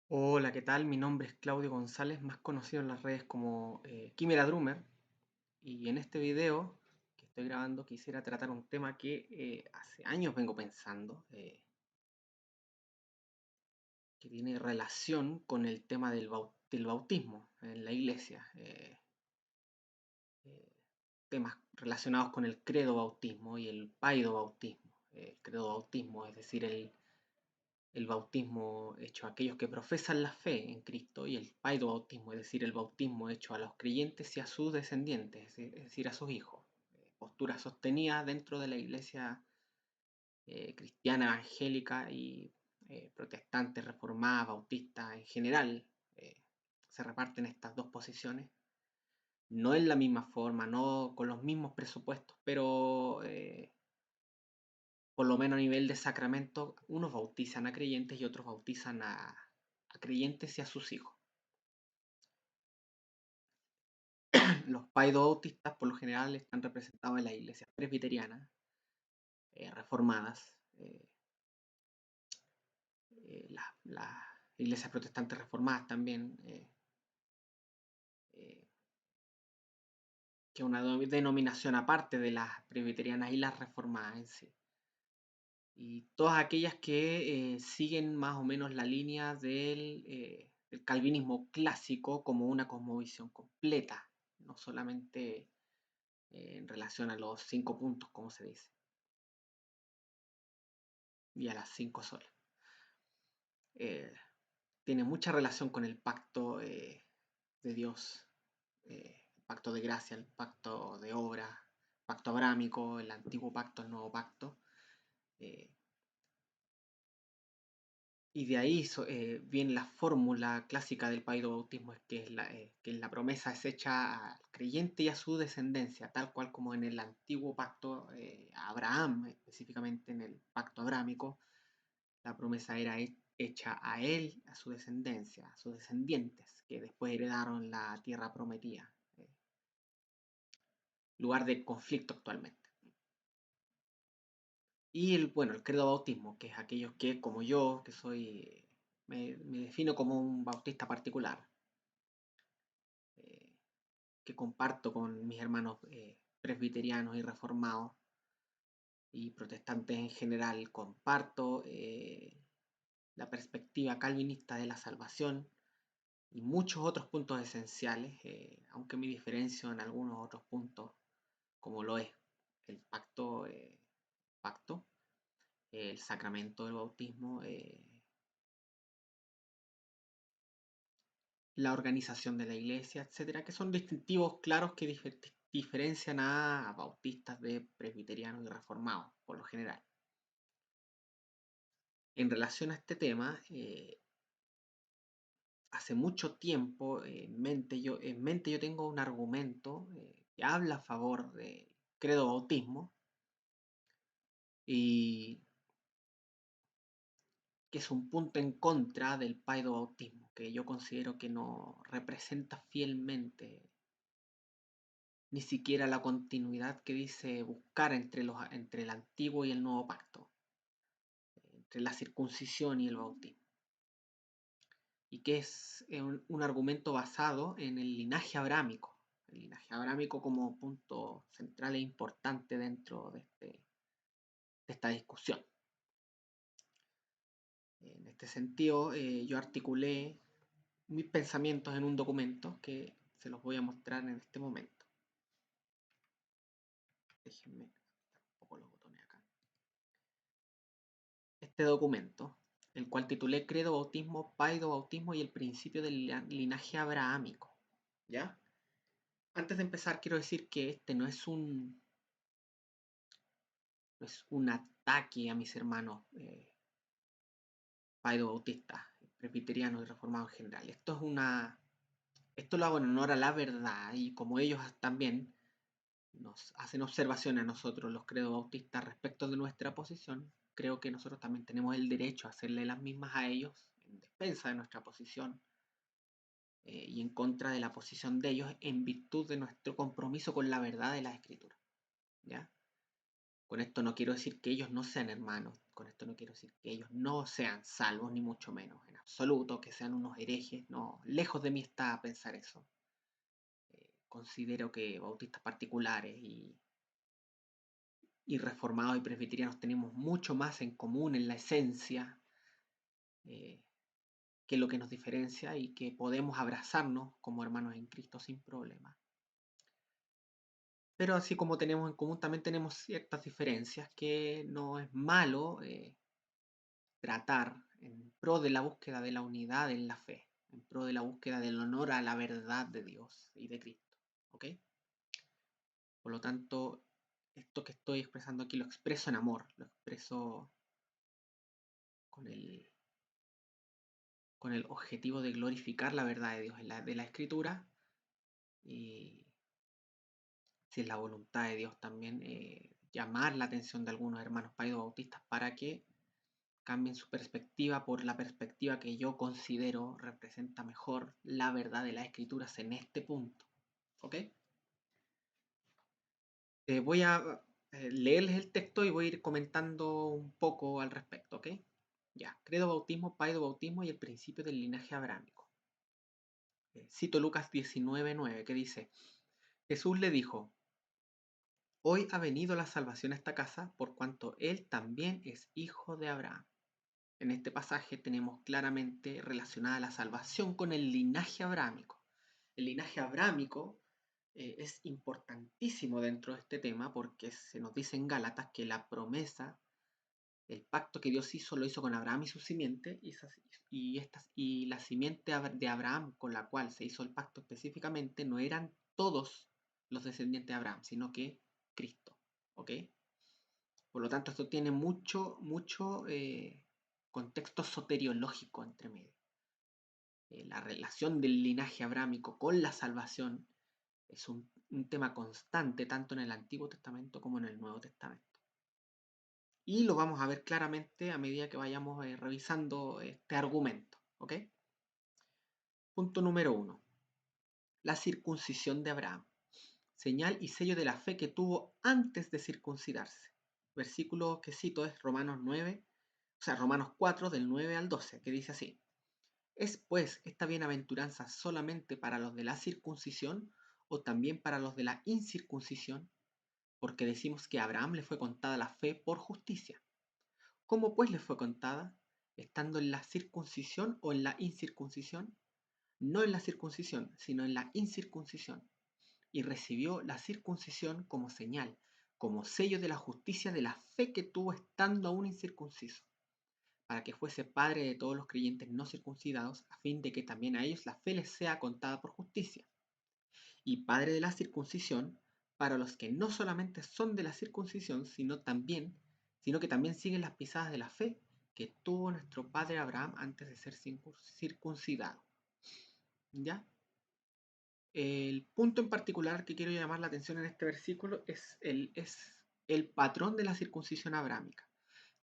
Hola, ¿qué tal? Mi nombre es Claudio González, más conocido en las redes como Quimera Drummer. Y en este video que estoy grabando quisiera tratar un tema que hace años vengo pensando, que tiene relación con el tema del bautismo en la iglesia. Eh, Temas relacionados con el credo bautismo y el paido bautismo. El credo bautismo, es decir, el bautismo hecho a aquellos que profesan la fe en Cristo, y el paidobautismo, es decir, el bautismo hecho a los creyentes y a sus descendientes, es decir, a sus hijos. Postura sostenida dentro de la iglesia cristiana, evangélica y protestante, reformada, bautista en general. eh, Se reparten estas dos posiciones, no en la misma forma, no con los mismos presupuestos, pero por lo menos a nivel de sacramento, unos bautizan a creyentes y otros bautizan a creyentes y a sus hijos. Los paidobautistas por lo general están representados en las iglesias presbiterianas, reformadas, las iglesias protestantes reformadas también, eh, que es una denominación aparte de las presbiterianas y las reformadas en sí. Y todas aquellas que siguen más o menos la línea del calvinismo clásico como una cosmovisión completa, no solamente en relación a los 5 puntos, como se dice, y a las 5 solas. Eh, Tiene mucha relación con el pacto de Dios, el pacto de gracia, el pacto de obra, el pacto abrámico, el antiguo pacto, el nuevo pacto. eh, Y de ahí viene la fórmula clásica del paidobautismo, es que la promesa es hecha al creyente y a su descendencia, tal cual como en el antiguo pacto, Abraham, específicamente en el pacto abrámico, la promesa era hecha a él, a su descendencia, a sus descendientes, que después heredaron la tierra prometida, lugar de conflicto actualmente. Y el credo bautismo, que es aquellos que, como yo, que soy, me defino como un bautista particular, eh, que comparto con mis hermanos presbiterianos y reformados y protestantes en general. Comparto la perspectiva calvinista de la salvación y muchos otros puntos esenciales, aunque me diferencio en algunos otros puntos, como lo es el pacto, el sacramento del bautismo, la organización de la iglesia, etcétera, que son distintivos claros que diferencian a bautistas de presbiterianos y reformados, por lo general. En relación a este tema, hace mucho tiempo en mente yo tengo un argumento que habla a favor del credo bautismo y que es un punto en contra del paidobautismo, que yo considero que no representa fielmente ni siquiera la continuidad que dice buscar entre el antiguo y el nuevo pacto, entre la circuncisión y el bautismo, y que es un argumento basado en el linaje abrámico como punto central e importante dentro de esta discusión. En este sentido, yo articulé mis pensamientos en un documento que se los voy a mostrar en este momento. Déjenme un poco los botones acá. Este documento, el cual titulé Credo, Bautismo, Paido Bautismo y el principio del linaje abrahámico. ¿Ya? Antes de empezar, quiero decir que este no es un ataque a mis hermanos paido bautistas, presbiterianos y reformados en general. Esto lo hago en honor a la verdad, y como ellos también nos hacen observaciones a nosotros, los credo bautistas, respecto de nuestra posición, creo que nosotros también tenemos el derecho a hacerle las mismas a ellos en defensa de nuestra posición, y en contra de la posición de ellos en virtud de nuestro compromiso con la verdad de las escrituras. ¿Ya? Con esto no quiero decir que ellos no sean hermanos, con esto no quiero decir que ellos no sean salvos, ni mucho menos, en absoluto, que sean unos herejes, no, lejos de mí está pensar eso. Considero que bautistas particulares y reformados y presbiterianos tenemos mucho más en común en la esencia eh, que lo que nos diferencia y que podemos abrazarnos como hermanos en Cristo sin problema. Pero así como tenemos en común, también tenemos ciertas diferencias que no es malo tratar en pro de la búsqueda de la unidad en la fe, en pro de la búsqueda del honor a la verdad de Dios y de Cristo. ¿Ok? Por lo tanto, esto que estoy expresando aquí lo expreso en amor, lo expreso con el objetivo de glorificar la verdad de Dios de la Escritura y si es la voluntad de Dios también llamar la atención de algunos hermanos paido bautistas para que cambien su perspectiva por la perspectiva que yo considero representa mejor la verdad de las Escrituras en este punto. ¿Ok? Voy a leerles el texto y voy a ir comentando un poco al respecto. ¿Ok? Ya, credo, bautismo, paido, bautismo y el principio del linaje abrámico. Cito Lucas 19:9 que dice, Jesús le dijo, hoy ha venido la salvación a esta casa por cuanto él también es hijo de Abraham. En este pasaje tenemos claramente relacionada la salvación con el linaje abrámico. El linaje abrámico es importantísimo dentro de este tema porque se nos dice en Gálatas que la promesa, el pacto que Dios hizo, lo hizo con Abraham y su simiente, y la simiente de Abraham con la cual se hizo el pacto específicamente no eran todos los descendientes de Abraham, sino que Cristo. ¿Ok? Por lo tanto, esto tiene mucho contexto soteriológico entre medio. La relación del linaje abrámico con la salvación es un tema constante tanto en el Antiguo Testamento como en el Nuevo Testamento. Y lo vamos a ver claramente a medida que vayamos revisando este argumento. ¿Ok? Punto número 1. La circuncisión de Abraham. Señal y sello de la fe que tuvo antes de circuncidarse. Versículo que cito es Romanos 4 del 9 al 12, que dice así. ¿Es pues esta bienaventuranza solamente para los de la circuncisión o también para los de la incircuncisión? Porque decimos que a Abraham le fue contada la fe por justicia. ¿Cómo pues le fue contada? ¿Estando en la circuncisión o en la incircuncisión? No en la circuncisión, sino en la incircuncisión. Y recibió la circuncisión como señal, como sello de la justicia de la fe que tuvo estando aún incircunciso, para que fuese padre de todos los creyentes no circuncidados, a fin de que también a ellos la fe les sea contada por justicia, y padre de la circuncisión para los que no solamente son de la circuncisión, sino que también siguen las pisadas de la fe que tuvo nuestro padre Abraham antes de ser circuncidado. ¿Ya? El punto en particular que quiero llamar la atención en este versículo es el patrón de la circuncisión abrámica.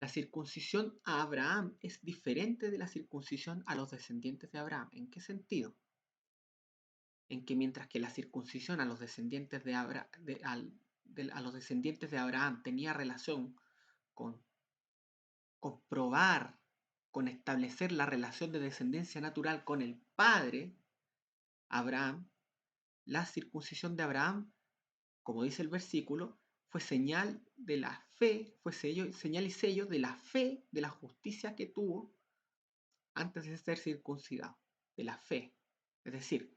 La circuncisión a Abraham es diferente de la circuncisión a los descendientes de Abraham. ¿En qué sentido? En que mientras que la circuncisión a los descendientes a los descendientes de Abraham tenía relación con comprobar, con establecer la relación de descendencia natural con el padre Abraham, la circuncisión de Abraham, como dice el versículo, fue señal de la fe, fue señal y sello de la fe, de la justicia que tuvo antes de ser circuncidado, de la fe. Es decir,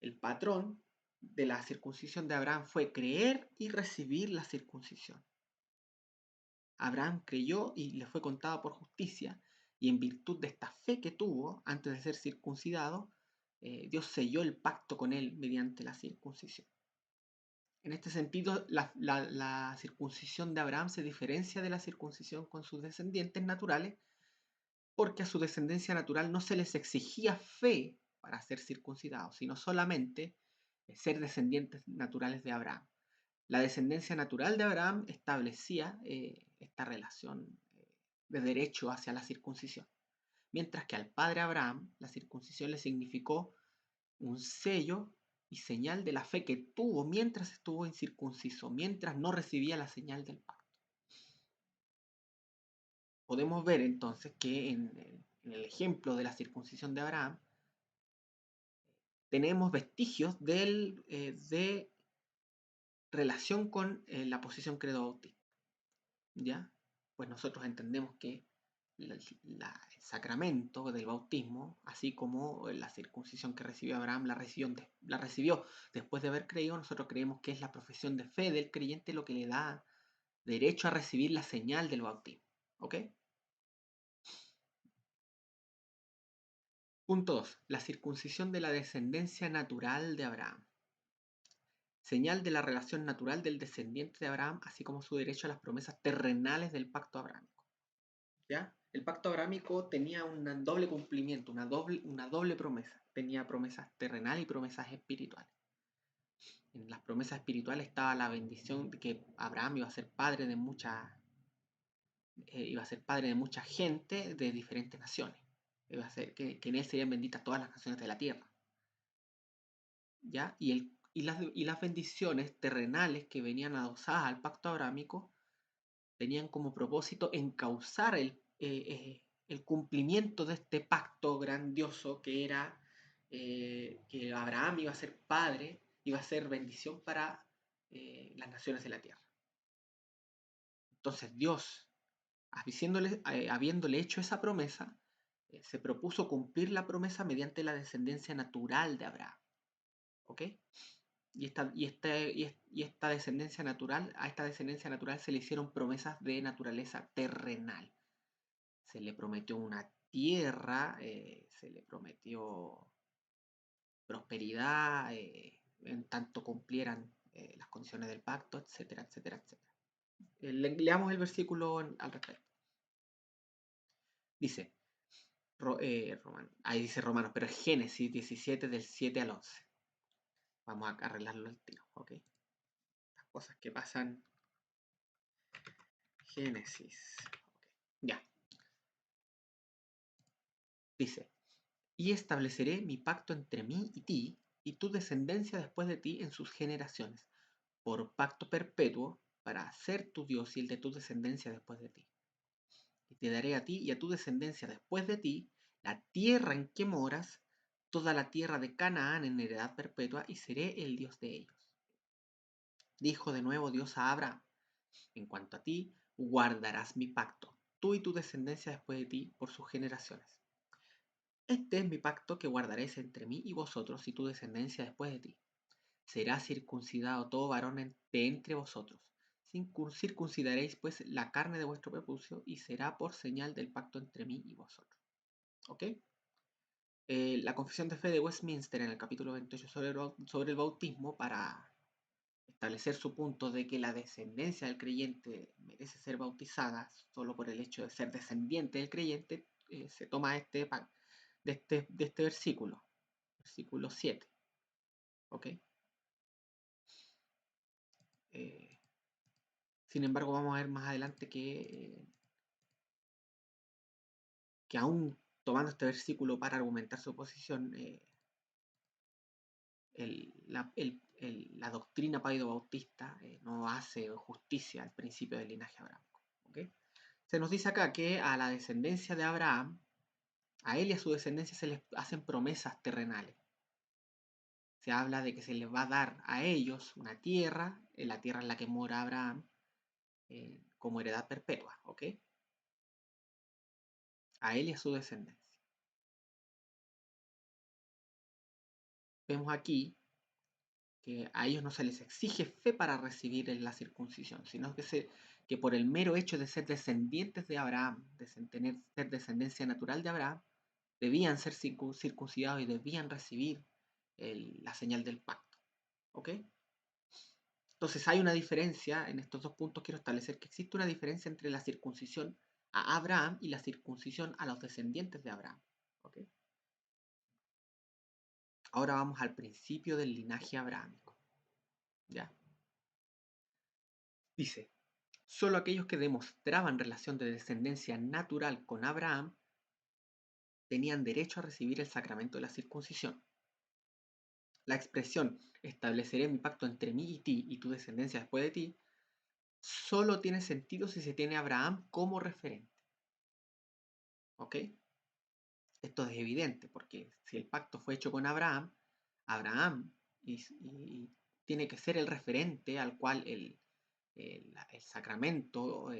el patrón de la circuncisión de Abraham fue creer y recibir la circuncisión. Abraham creyó y le fue contado por justicia, y en virtud de esta fe que tuvo antes de ser circuncidado, Dios selló el pacto con él mediante la circuncisión. En este sentido, la circuncisión de Abraham se diferencia de la circuncisión con sus descendientes naturales, porque a su descendencia natural no se les exigía fe para ser circuncidados, sino solamente ser descendientes naturales de Abraham. La descendencia natural de Abraham establecía esta relación de derecho hacia la circuncisión, mientras que al padre Abraham la circuncisión le significó un sello y señal de la fe que tuvo mientras estuvo incircunciso, mientras no recibía la señal del pacto. Podemos ver entonces que en el ejemplo de la circuncisión de Abraham, tenemos vestigios de relación con la posición credo bautista. ¿Ya? Pues nosotros entendemos que el sacramento del bautismo, así como la circuncisión que recibió Abraham, la recibió después de haber creído. Nosotros creemos que es la profesión de fe del creyente lo que le da derecho a recibir la señal del bautismo. ¿Ok? Punto 2. La circuncisión de la descendencia natural de Abraham. Señal de la relación natural del descendiente de Abraham, así como su derecho a las promesas terrenales del pacto abrámico. ¿Ya? El pacto abrámico tenía un doble cumplimiento, una doble promesa. Tenía promesas terrenales y promesas espirituales. En las promesas espirituales estaba la bendición de que Abraham iba a ser padre de mucha gente de diferentes naciones. Iba a ser que en él serían benditas todas las naciones de la tierra. ¿Ya? Y las bendiciones terrenales que venían adosadas al pacto abrámico tenían como propósito encauzar el cumplimiento de este pacto grandioso que era que Abraham iba a ser padre, iba a ser bendición para las naciones de la tierra. Entonces Dios, habiéndole hecho esa promesa, se propuso cumplir la promesa mediante la descendencia natural de Abraham. ¿Ok? Y esta descendencia natural, a esta descendencia natural se le hicieron promesas de naturaleza terrenal. Se le prometió una tierra, se le prometió prosperidad, en tanto cumplieran las condiciones del pacto, etcétera, etcétera, etcétera. Leamos el versículo al respecto. Dice, ahí dice Romanos, pero es Génesis 17 del 7 al 11. Vamos a arreglarlo al tiro, ¿ok? Las cosas que pasan. Génesis. Okay. Ya. Dice, y estableceré mi pacto entre mí y ti, y tu descendencia después de ti en sus generaciones, por pacto perpetuo, para ser tu Dios y el de tu descendencia después de ti. Y te daré a ti y a tu descendencia después de ti la tierra en que moras, toda la tierra de Canaán en heredad perpetua, y seré el Dios de ellos. Dijo de nuevo Dios a Abraham, en cuanto a ti, guardarás mi pacto, tú y tu descendencia después de ti, por sus generaciones. Este es mi pacto que guardaréis entre mí y vosotros y tu descendencia después de ti. Será circuncidado todo varón de entre vosotros. Circuncidaréis pues la carne de vuestro prepucio y será por señal del pacto entre mí y vosotros. ¿Ok? La confesión de fe de Westminster en el capítulo 28 sobre el bautismo, para establecer su punto de que la descendencia del creyente merece ser bautizada solo por el hecho de ser descendiente del creyente, se toma de este versículo 7. ¿Ok? Sin embargo, vamos a ver más adelante que aún tomando este versículo para argumentar su posición, la doctrina paido-bautista no hace justicia al principio del linaje abrámico. ¿Okay? Se nos dice acá que a la descendencia de Abraham, a él y a su descendencia se les hacen promesas terrenales. Se habla de que se les va a dar a ellos una tierra, la tierra en la que mora Abraham, como heredad perpetua. ¿Ok? A él y a su descendencia. Vemos aquí que a ellos no se les exige fe para recibir la circuncisión, sino que por el mero hecho de ser descendientes de Abraham, de ser descendencia natural de Abraham, debían ser circuncidados y debían recibir la señal del pacto. ¿Ok? Entonces hay una diferencia, en estos dos puntos quiero establecer que existe una diferencia entre la circuncisión a Abraham y la circuncisión a los descendientes de Abraham. ¿Ok? Ahora vamos al principio del linaje abrahámico. ¿Ya? Dice, solo aquellos que demostraban relación de descendencia natural con Abraham tenían derecho a recibir el sacramento de la circuncisión. La expresión estableceré mi pacto entre mí y ti y tu descendencia después de ti solo tiene sentido si se tiene a Abraham como referente. ¿Ok? Esto es evidente porque si el pacto fue hecho con Abraham, Abraham y tiene que ser el referente al cual el sacramento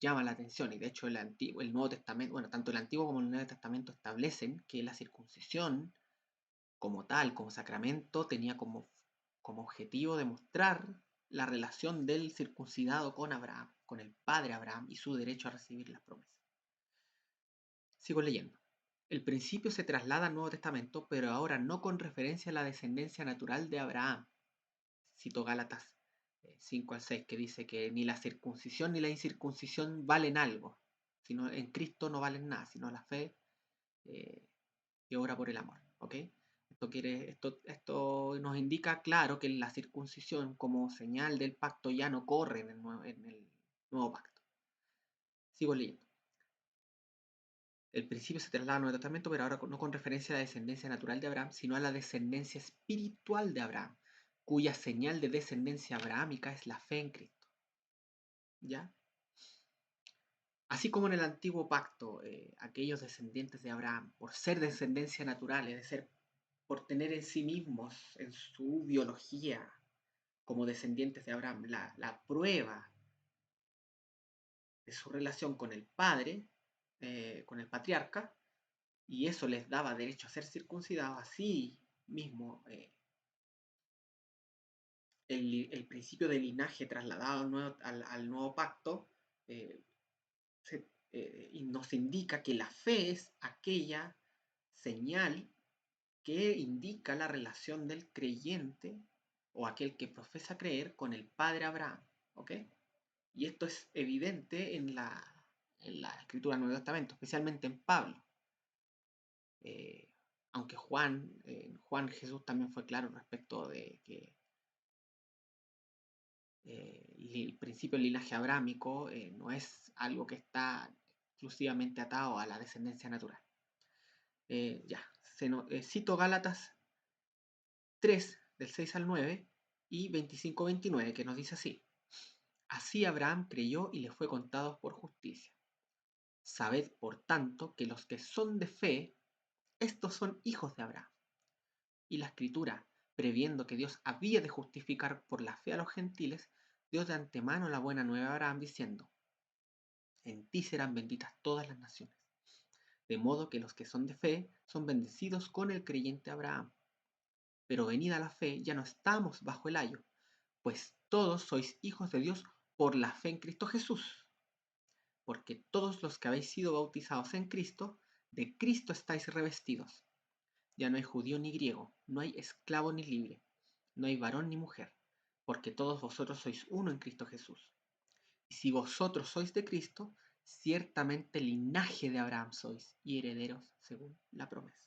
llama la atención. Y de hecho el Nuevo Testamento, bueno, tanto el Antiguo como el Nuevo Testamento establecen que la circuncisión como tal, como sacramento, tenía como objetivo demostrar la relación del circuncidado con Abraham, con el padre Abraham y su derecho a recibir las promesas. Sigo leyendo. El principio se traslada al Nuevo Testamento, pero ahora no con referencia a la descendencia natural de Abraham. Cito Gálatas 5 al 6, que dice que ni la circuncisión ni la incircuncisión valen algo, sino en Cristo no valen nada, sino la fe que obra por el amor. ¿Ok? Esto nos indica claro que la circuncisión como señal del pacto ya no corre en el nuevo pacto. Sigo leyendo. El principio se traslada al Nuevo Testamento, pero ahora no con referencia a la descendencia natural de Abraham, sino a la descendencia espiritual de Abraham, cuya señal de descendencia abrahámica es la fe en Cristo. ¿Ya? Así como en el antiguo pacto, aquellos descendientes de Abraham, por ser descendencia natural, es decir, por tener en sí mismos, en su biología, como descendientes de Abraham, la prueba de su relación con el padre, con el patriarca, y eso les daba derecho a ser circuncidados, así mismo el principio de linaje trasladado al nuevo pacto eh, y nos indica que la fe es aquella señal que indica la relación del creyente o aquel que profesa creer con el padre Abraham. ¿Ok? Y esto es evidente en la escritura del Nuevo Testamento, especialmente en Pablo. Eh, aunque Juan Jesús también fue claro respecto de que el principio del linaje abrámico no es algo que está exclusivamente atado a la descendencia natural. Cito Gálatas 3, del 6 al 9 y 25-29, que nos dice así. Así Abraham creyó y le fue contado por justicia. Sabed, por tanto, que los que son de fe, estos son hijos de Abraham. Y la Escritura, previendo que Dios había de justificar por la fe a los gentiles, dio de antemano la buena nueva a Abraham, diciendo, en ti serán benditas todas las naciones. De modo que los que son de fe son bendecidos con el creyente Abraham. Pero venida la fe, ya no estamos bajo el ayo, pues todos sois hijos de Dios por la fe en Cristo Jesús. Porque todos los que habéis sido bautizados en Cristo, de Cristo estáis revestidos. Ya no hay judío ni griego, no hay esclavo ni libre, no hay varón ni mujer, porque todos vosotros sois uno en Cristo Jesús. Y si vosotros sois de Cristo, ciertamente linaje de Abraham sois y herederos según la promesa.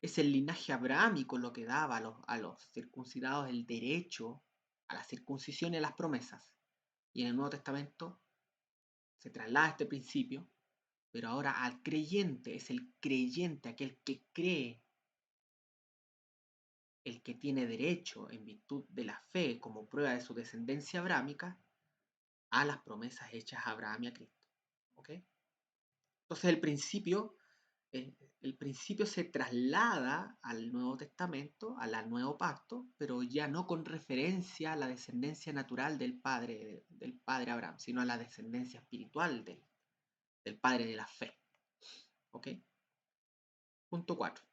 Es el linaje abrahámico lo que daba a los circuncidados el derecho a la circuncisión y a las promesas. Y en el Nuevo Testamento se traslada este principio, pero ahora al creyente, es el creyente, aquel que cree, el que tiene derecho en virtud de la fe como prueba de su descendencia abrámica a las promesas hechas a Abraham y a Cristo. ¿Ok? Entonces eh, el principio se traslada al Nuevo Testamento, al Nuevo Pacto, pero ya no con referencia a la descendencia natural del padre Abraham, sino a la descendencia espiritual del padre de la fe. ¿Ok? Punto 4.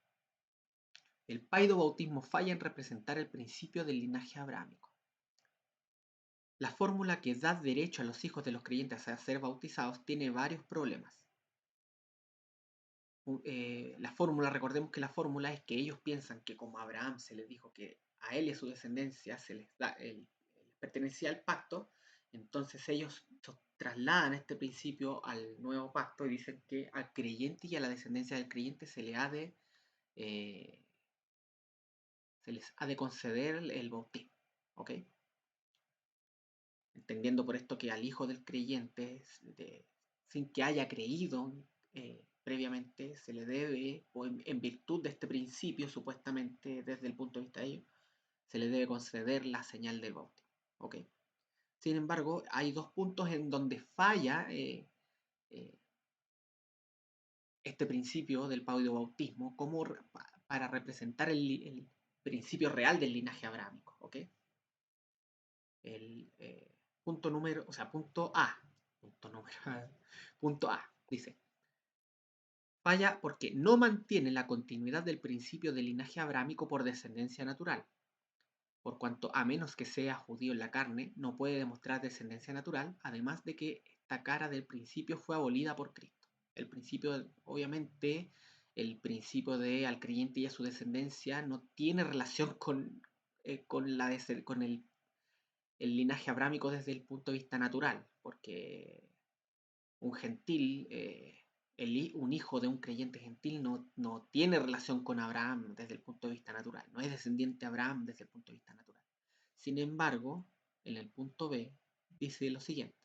El paido bautismo falla en representar el principio del linaje abrámico. La fórmula que da derecho a los hijos de los creyentes a ser bautizados tiene varios problemas. Recordemos que la fórmula es que ellos piensan que como a Abraham se les dijo que a él y a su descendencia les pertenecía el pacto, entonces ellos trasladan este principio al nuevo pacto y dicen que al creyente y a la descendencia del creyente eh, se les ha de conceder el bautismo. ¿Ok? Entendiendo por esto que al hijo del creyente, sin que haya creído previamente, se le debe, o en virtud de este principio, supuestamente desde el punto de vista de ellos, se le debe conceder la señal del bautismo. ¿Ok? Sin embargo, hay dos puntos en donde falla eh, este principio del bautismo como para representar el principio real del linaje abrámico, ¿ok? El punto número, o sea, punto número, punto A, dice, falla porque no mantiene la continuidad del principio del linaje abrámico por descendencia natural, por cuanto a menos que sea judío en la carne, no puede demostrar descendencia natural, además de que esta cara del principio fue abolida por Cristo. El principio, obviamente, el principio de al creyente y a su descendencia no tiene relación con el linaje abrámico desde el punto de vista natural, porque un gentil, un hijo de un creyente gentil no tiene relación con Abraham desde el punto de vista natural, no es descendiente de Abraham desde el punto de vista natural. Sin embargo, en el punto B dice lo siguiente,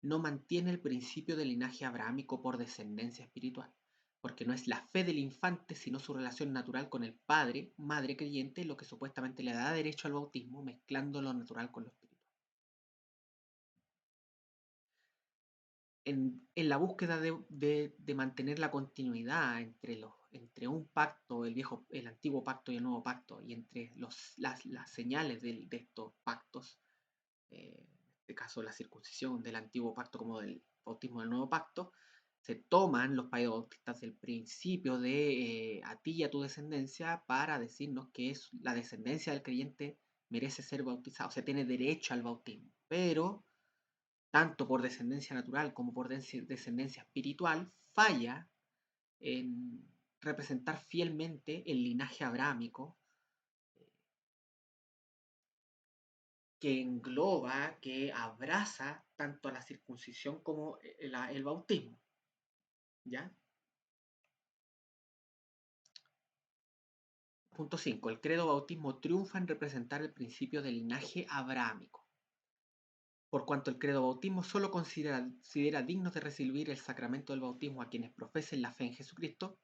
no mantiene el principio del linaje abrahámico por descendencia espiritual, porque no es la fe del infante, sino su relación natural con el padre, madre creyente, lo que supuestamente le da derecho al bautismo, mezclando lo natural con lo espiritual. En la búsqueda de mantener la continuidad entre un pacto, el antiguo pacto y el nuevo pacto, y entre las señales de estos pactos, en este caso la circuncisión del antiguo pacto como del bautismo del nuevo pacto, se toman los paidobautistas del principio de a ti y a tu descendencia para decirnos que es la descendencia del creyente merece ser bautizado, o sea, tiene derecho al bautismo, pero tanto por descendencia natural como por descendencia espiritual, falla en representar fielmente el linaje abrámico que engloba, que abraza tanto a la circuncisión como el bautismo. ¿Ya? Punto 5. El credo bautismo triunfa en representar el principio del linaje abrámico. Por cuanto el credo bautismo solo considera dignos de recibir el sacramento del bautismo a quienes profesen la fe en Jesucristo,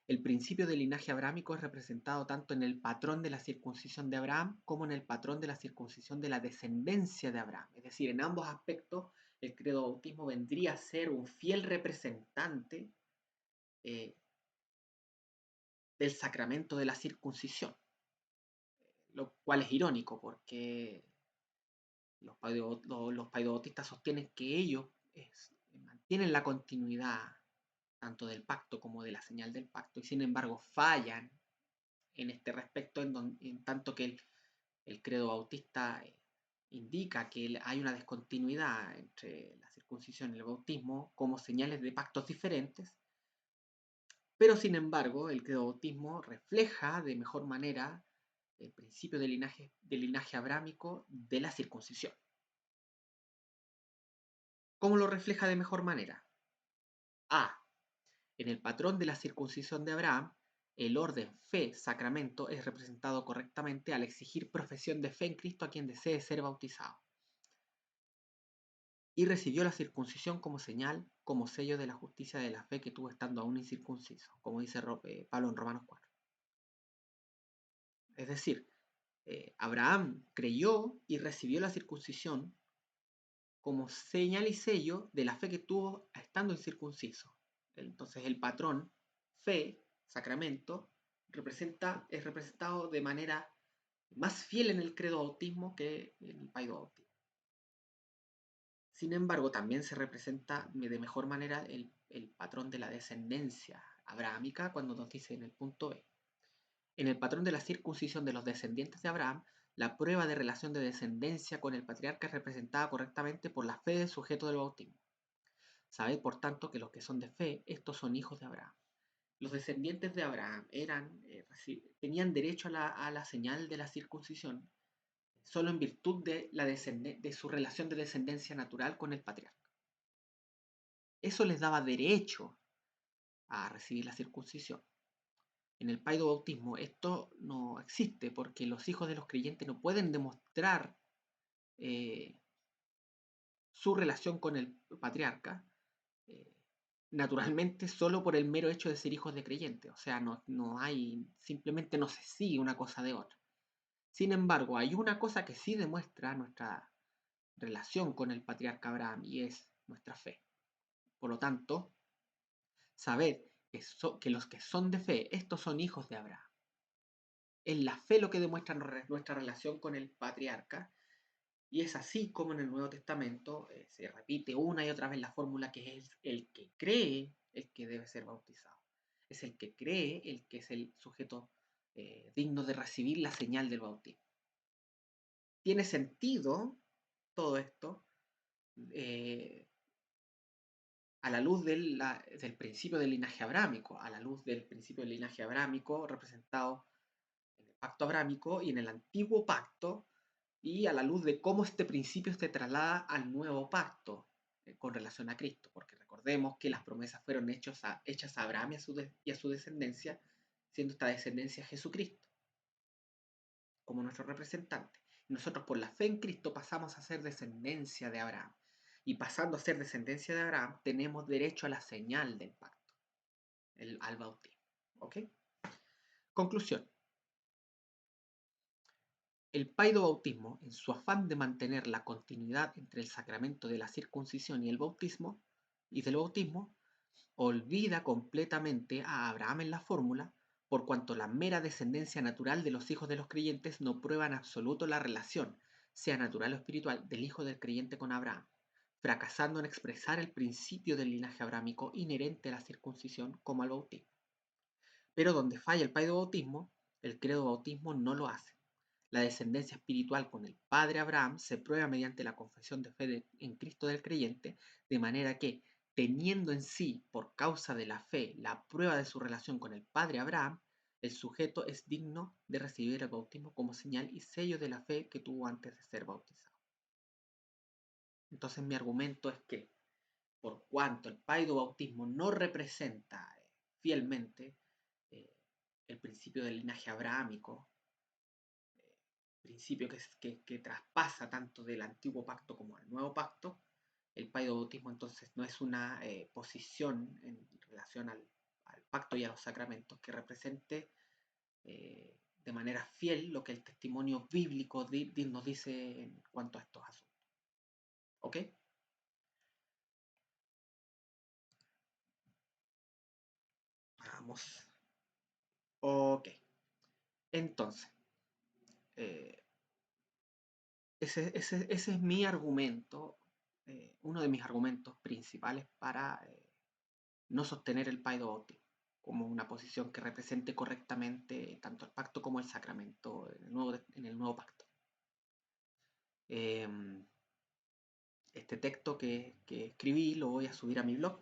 el principio del linaje abrámico es representado tanto en el patrón de la circuncisión de Abraham como en el patrón de la circuncisión de la descendencia de Abraham. Es decir, en ambos aspectos, el credo bautismo vendría a ser un fiel representante eh, del sacramento de la circuncisión, lo cual es irónico porque los paidobautistas sostienen que ellos mantienen la continuidad tanto del pacto como de la señal del pacto y sin embargo fallan en este respecto en tanto que el credo bautista indica que hay una descontinuidad entre la circuncisión y el bautismo como señales de pactos diferentes, pero sin embargo el credo bautismo refleja de mejor manera el principio del linaje abrámico de la circuncisión. ¿Cómo lo refleja de mejor manera? A. En el patrón de la circuncisión de Abraham, el orden fe-sacramento es representado correctamente al exigir profesión de fe en Cristo a quien desee ser bautizado. Y recibió la circuncisión como señal, como sello de la justicia de la fe que tuvo estando aún incircunciso, como dice Pablo en Romanos 4. Es decir, Abraham creyó y recibió la circuncisión como señal y sello de la fe que tuvo estando incircunciso. Entonces el patrón, fe, sacramento, es representado de manera más fiel en el credo bautismo que en el paidobautismo. Sin embargo, también se representa de mejor manera el patrón de la descendencia abrahámica cuando nos dice en el punto B. En el patrón de la circuncisión de los descendientes de Abraham, la prueba de relación de descendencia con el patriarca es representada correctamente por la fe del sujeto del bautismo. Sabed, por tanto, que los que son de fe, estos son hijos de Abraham. Los descendientes de Abraham tenían derecho a la señal de la circuncisión solo en virtud de su relación de descendencia natural con el patriarca. Eso les daba derecho a recibir la circuncisión. En el paidobautismo esto no existe porque los hijos de los creyentes no pueden demostrar eh, su relación con el patriarca eh, naturalmente solo por el mero hecho de ser hijos de creyentes. O sea, simplemente no se sigue una cosa de otra. Sin embargo, hay una cosa que sí demuestra nuestra relación con el patriarca Abraham y es nuestra fe. Por lo tanto, Saber que los que son de fe, estos son hijos de Abraham. Es la fe lo que demuestra nuestra relación con el patriarca, y es así como en el Nuevo Testamento se repite una y otra vez la fórmula que es el que cree el que debe ser bautizado. Es el que cree el que es el sujeto digno de recibir la señal del bautismo. Tiene sentido todo esto eh, a la luz del principio del linaje abrámico, a la luz del principio del linaje abrámico representado en el pacto abrámico y en el antiguo pacto, y a la luz de cómo este principio se traslada al nuevo pacto con relación a Cristo, porque recordemos que las promesas fueron hechas a Abraham y a su descendencia, siendo esta descendencia Jesucristo como nuestro representante. Y nosotros por la fe en Cristo pasamos a ser descendencia de Abraham. Y pasando a ser descendencia de Abraham, tenemos derecho a la señal del pacto, al bautismo. ¿Ok? Conclusión. El paidobautismo, en su afán de mantener la continuidad entre el sacramento de la circuncisión y del bautismo, olvida completamente a Abraham en la fórmula, por cuanto la mera descendencia natural de los hijos de los creyentes no prueba en absoluto la relación, sea natural o espiritual, del hijo del creyente con Abraham, fracasando en expresar el principio del linaje abrámico inherente a la circuncisión como al bautismo. Pero donde falla el paidobautismo, el credo bautismo no lo hace. La descendencia espiritual con el padre Abraham se prueba mediante la confesión de fe en Cristo del creyente, de manera que, teniendo en sí, por causa de la fe, la prueba de su relación con el padre Abraham, el sujeto es digno de recibir el bautismo como señal y sello de la fe que tuvo antes de ser bautizado. Entonces mi argumento es que, por cuanto el paidobautismo no representa fielmente eh, el principio del linaje abrahámico, principio que traspasa tanto del antiguo pacto como del nuevo pacto, el paidobautismo entonces no es una posición en relación al pacto y a los sacramentos que represente de manera fiel lo que el testimonio bíblico nos dice en cuanto a estos asuntos. ¿Ok? Vamos. Ok. Entonces, eh, ese es mi argumento, uno de mis argumentos principales para no sostener el paidobautismo como una posición que represente correctamente tanto el pacto como el sacramento en el nuevo pacto. Este texto que escribí lo voy a subir a mi blog,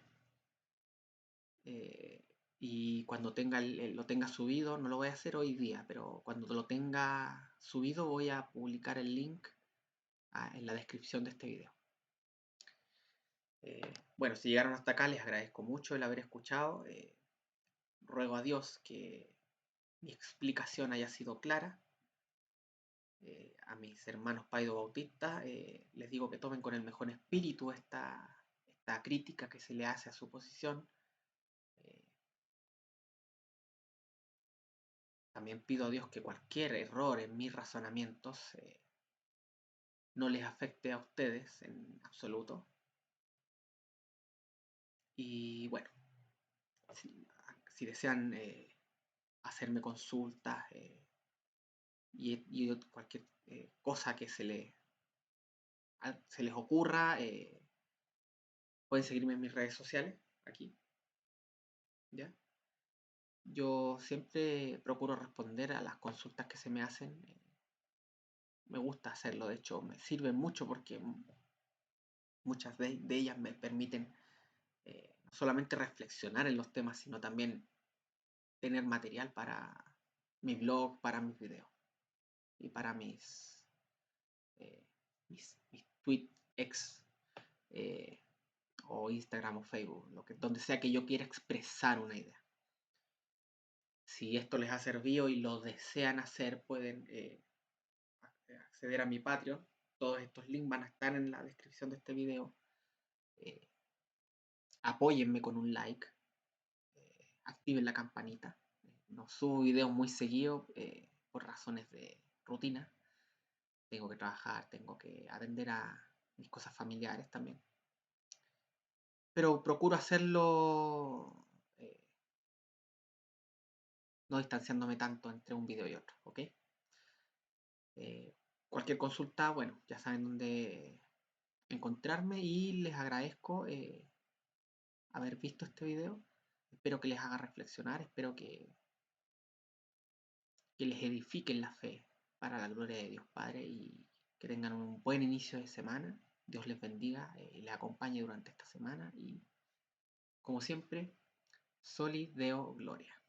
y cuando lo tenga subido, no lo voy a hacer hoy día, pero cuando lo tenga subido voy a publicar el link en la descripción de este video. Bueno, si llegaron hasta acá les agradezco mucho el haber escuchado. Ruego a Dios que mi explicación haya sido clara. A mis hermanos paidobautistas les digo que tomen con el mejor espíritu esta crítica que se le hace a su posición. Eh, También pido a Dios que cualquier error en mis razonamientos no les afecte a ustedes en absoluto. Y bueno, si desean hacerme consultas y cualquier cosa que se les ocurra, pueden seguirme en mis redes sociales, aquí, ¿ya? Yo siempre procuro responder a las consultas que se me hacen. Me gusta hacerlo, de hecho, me sirven mucho porque muchas de ellas me permiten no solamente reflexionar en los temas, sino también tener material para mi blog, para mis videos y para eh, mis tweets ex o Instagram o Facebook, donde sea que yo quiera expresar una idea. Si esto les ha servido y lo desean hacer, pueden acceder a mi Patreon. Todos estos links van a estar en la descripción de este video. Apóyenme con un like, activen la campanita. No subo videos muy seguido por razones de rutina. Tengo que trabajar, tengo que atender a mis cosas familiares también. Pero procuro hacerlo no distanciándome tanto entre un video y otro, ¿ok? Cualquier consulta, bueno, ya saben dónde encontrarme y les agradezco haber visto este video. Espero que les haga reflexionar, espero que les edifiquen la fe para la gloria de Dios Padre y que tengan un buen inicio de semana. Dios les bendiga y les acompañe durante esta semana y como siempre, Soli Deo Gloria.